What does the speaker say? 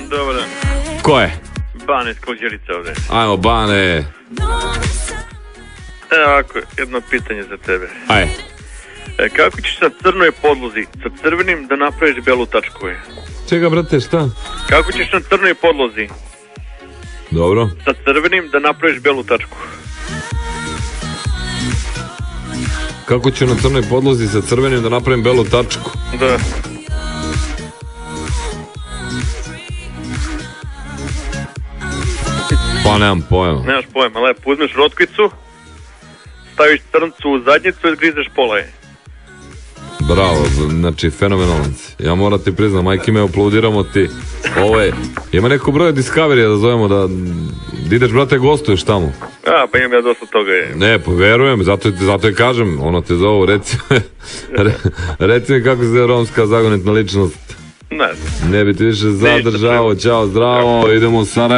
Dobar dan. Ko je? Bane iz Kozjerice ovde. Ajmo, Bane. Ovako, jedno pitanje za tebe. Aj. Kako ćeš na crnoj podlozi sa crvenim da napraviš belu tačku? Čega, brate, šta? Kako ćeš na crnoj podlozi Dobro. sa crvenim da napraviš belu tačku? Kako ću na crnoj podlozi sa crvenim da napravim belu tačku? Da. Pa nemam pojma. Nemaš pojma, lepo, uzmeš rotkvicu, staviš crncu u zadnjicu i grizeš pola je. Bravo, znači fenomenalno si. Ja moram ti priznam, majke me, aplaudiramo ti. Ovo je, ima neko broj Discovery da zovemo da ideš, brate, gostuješ tamo. Pa imam ja dosta toga je. Ne, pa verujem, zato je kažem, ono te zovu, reci mi kako se romska zagonetna ličnost. Ne znam. Ne bi ti više zadržao, čao, zdravo, idemo u Sarajevo.